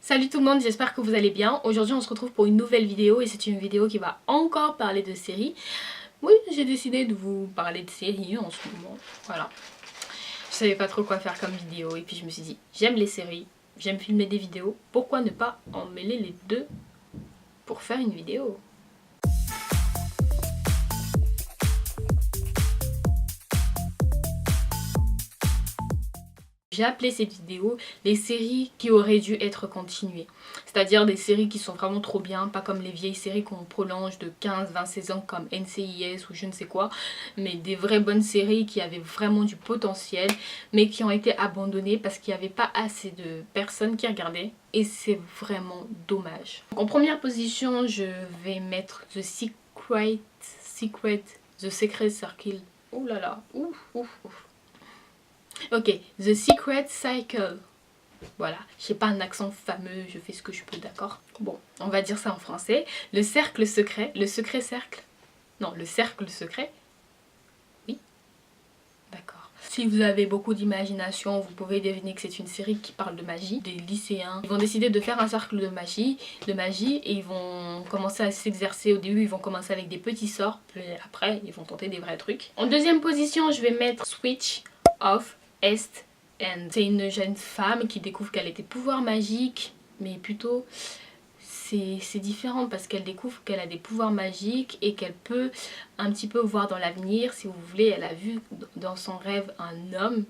Salut tout le monde, j'espère que vous allez bien. Aujourd'hui on se retrouve pour une nouvelle vidéo et c'est une vidéo qui va encore parler de séries. Oui, j'ai décidé de vous parler de séries en ce moment, voilà. Je savais pas trop quoi faire comme vidéo et puis je me suis dit, j'aime les séries, j'aime filmer des vidéos, pourquoi ne pas en mêler les deux pour faire une vidéo ? J'ai appelé cette vidéo les séries qui auraient dû être continuées. C'est-à-dire des séries qui sont vraiment trop bien, pas comme les vieilles séries qu'on prolonge de 15-20 saisons comme NCIS ou je ne sais quoi, mais des vraies bonnes séries qui avaient vraiment du potentiel, mais qui ont été abandonnées parce qu'il n'y avait pas assez de personnes qui regardaient. Et c'est vraiment dommage. Donc, en première position, je vais mettre The Secret Circle. Ouh là là, ouf, ouf, ouf. Ok, The Secret Cycle. Voilà, j'ai pas un accent fameux, je fais ce que je peux, d'accord? Bon, on va dire ça en français. Le cercle secret, le secret cercle. Non, le cercle secret. Oui, d'accord. Si vous avez beaucoup d'imagination, vous pouvez deviner que c'est une série qui parle de magie. Des lycéens, ils vont décider de faire un cercle de magie et ils vont commencer à s'exercer. Au début, ils vont commencer avec des petits sorts, puis après, ils vont tenter des vrais trucs. En deuxième position, je vais mettre Switch of East End. C'est une jeune femme qui découvre qu'elle a des pouvoirs magiques, mais plutôt c'est différent parce qu'elle découvre qu'elle a des pouvoirs magiques et qu'elle peut un petit peu voir dans l'avenir. Si vous voulez, elle a vu dans son rêve un homme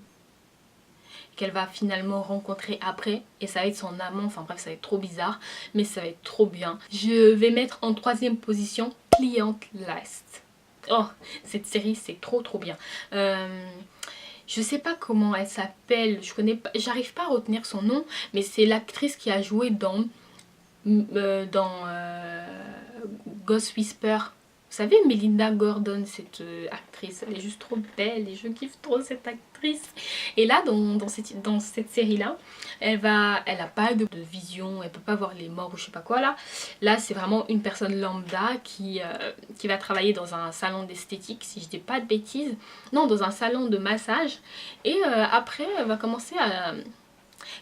qu'elle va finalement rencontrer après et ça va être son amant. Enfin bref, ça va être trop bizarre, mais ça va être trop bien. Je vais mettre en troisième position Client Last. Oh, cette série c'est trop bien. Je sais pas comment elle s'appelle, j'arrive pas à retenir son nom, mais c'est l'actrice qui a joué dans Ghost Whisper. Vous savez, Melinda Gordon, cette actrice, elle est juste trop belle et je kiffe trop cette actrice. Et là, dans cette série-là, elle a pas de vision, elle peut pas voir les morts ou je sais pas quoi là. Là, c'est vraiment une personne lambda qui va travailler dans un salon d'esthétique, si je dis pas de bêtises. Non, dans un salon de massage. Et après, elle va commencer à...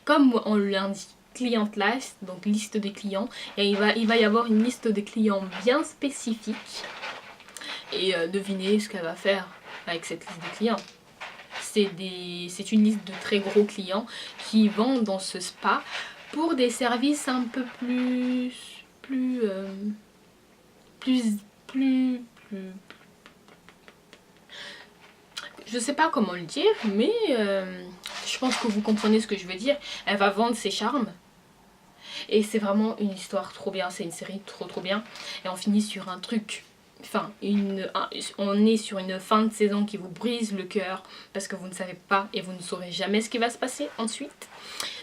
Comme on l'indique, client list, donc liste de clients, et il va y avoir une liste de clients bien spécifique et devinez ce qu'elle va faire avec cette liste de clients. C'est une liste de très gros clients qui vont dans ce spa pour des services un peu je sais pas comment le dire, mais je pense que vous comprenez ce que je veux dire. Elle va vendre ses charmes. Et c'est vraiment une histoire trop bien, c'est une série trop bien. Et on finit sur un truc, enfin, on est sur une fin de saison qui vous brise le cœur parce que vous ne savez pas et vous ne saurez jamais ce qui va se passer ensuite.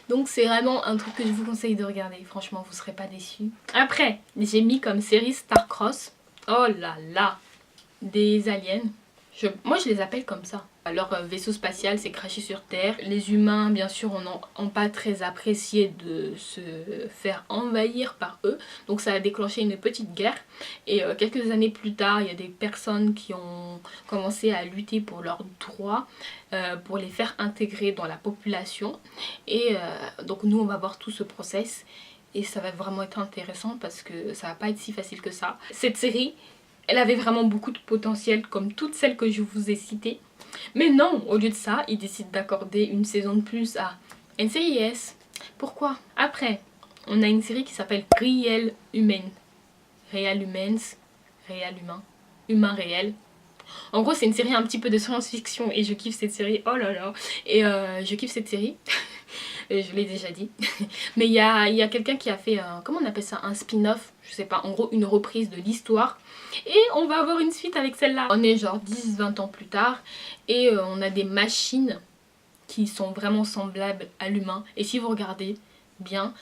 Donc c'est vraiment un truc que je vous conseille de regarder, franchement vous serez pas déçus. Après, j'ai mis comme série Starcross, oh là là, des aliens. Moi je les appelle comme ça. Leur vaisseau spatial s'est crashé sur Terre. Les humains bien sûr n'ont pas très apprécié de se faire envahir par eux. Donc ça a déclenché une petite guerre. Et quelques années plus tard, il y a des personnes qui ont commencé à lutter pour leurs droits, pour les faire intégrer dans la population. Et donc nous on va voir tout ce process. Et ça va vraiment être intéressant parce que ça va pas être si facile que ça. Cette série, elle avait vraiment beaucoup de potentiel comme toutes celles que je vous ai citées. Mais non, au lieu de ça, ils décident d'accorder une saison de plus à NCIS. Pourquoi? Après, on a une série qui s'appelle Real Human. Real Humans, Real Humain, Humain Réel. En gros, c'est une série un petit peu de science-fiction et je kiffe cette série. Oh là là. Et je kiffe cette série. Je l'ai déjà dit. Mais il y a quelqu'un qui a fait, comment on appelle ça, un spin-off, je sais pas, en gros une reprise de l'histoire. Et on va avoir une suite avec celle-là. On est genre 10-20 ans plus tard et on a des machines qui sont vraiment semblables à l'humain. Et si vous regardez bien,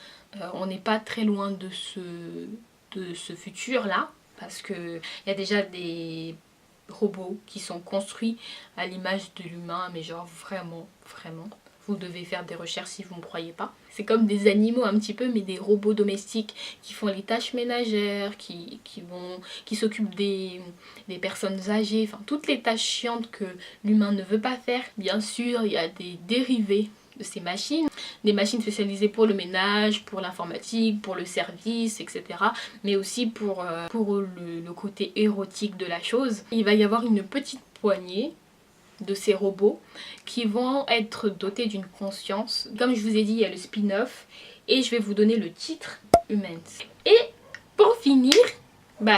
on n'est pas très loin de ce futur-là. Parce qu'il y a déjà des robots qui sont construits à l'image de l'humain, mais genre vraiment. Vous devez faire des recherches si vous ne me croyez pas. C'est comme des animaux un petit peu, mais des robots domestiques qui font les tâches ménagères, qui s'occupent des personnes âgées, enfin toutes les tâches chiantes que l'humain ne veut pas faire. Bien sûr, il y a des dérivés de ces machines. Des machines spécialisées pour le ménage, pour l'informatique, pour le service, etc. Mais aussi pour le côté érotique de la chose. Il va y avoir une petite poignée de ces robots qui vont être dotés d'une conscience. Comme je vous ai dit, il y a le spin-off et je vais vous donner le titre, Humans. Et pour finir,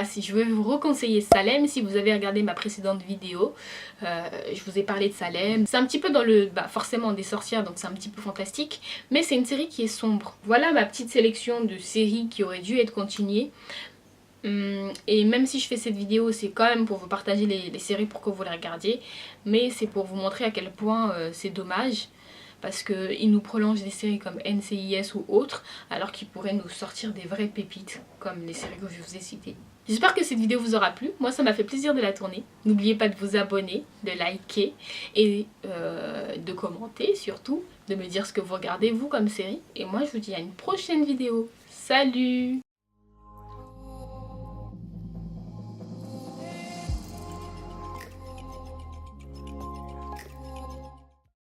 si je veux vous reconseiller Salem, si vous avez regardé ma précédente vidéo, je vous ai parlé de Salem. C'est un petit peu dans le, forcément des sorcières, donc c'est un petit peu fantastique, mais c'est une série qui est sombre. Voilà ma petite sélection de séries qui auraient dû être continuées. Et même si je fais cette vidéo, c'est quand même pour vous partager les séries pour que vous les regardiez, mais c'est pour vous montrer à quel point c'est dommage, parce qu'ils nous prolongent des séries comme NCIS ou autres, alors qu'ils pourraient nous sortir des vraies pépites, comme les séries que je vous ai citées. J'espère que cette vidéo vous aura plu, moi ça m'a fait plaisir de la tourner. N'oubliez pas de vous abonner, de liker et de commenter surtout, de me dire ce que vous regardez vous comme série. Et moi je vous dis à une prochaine vidéo. Salut!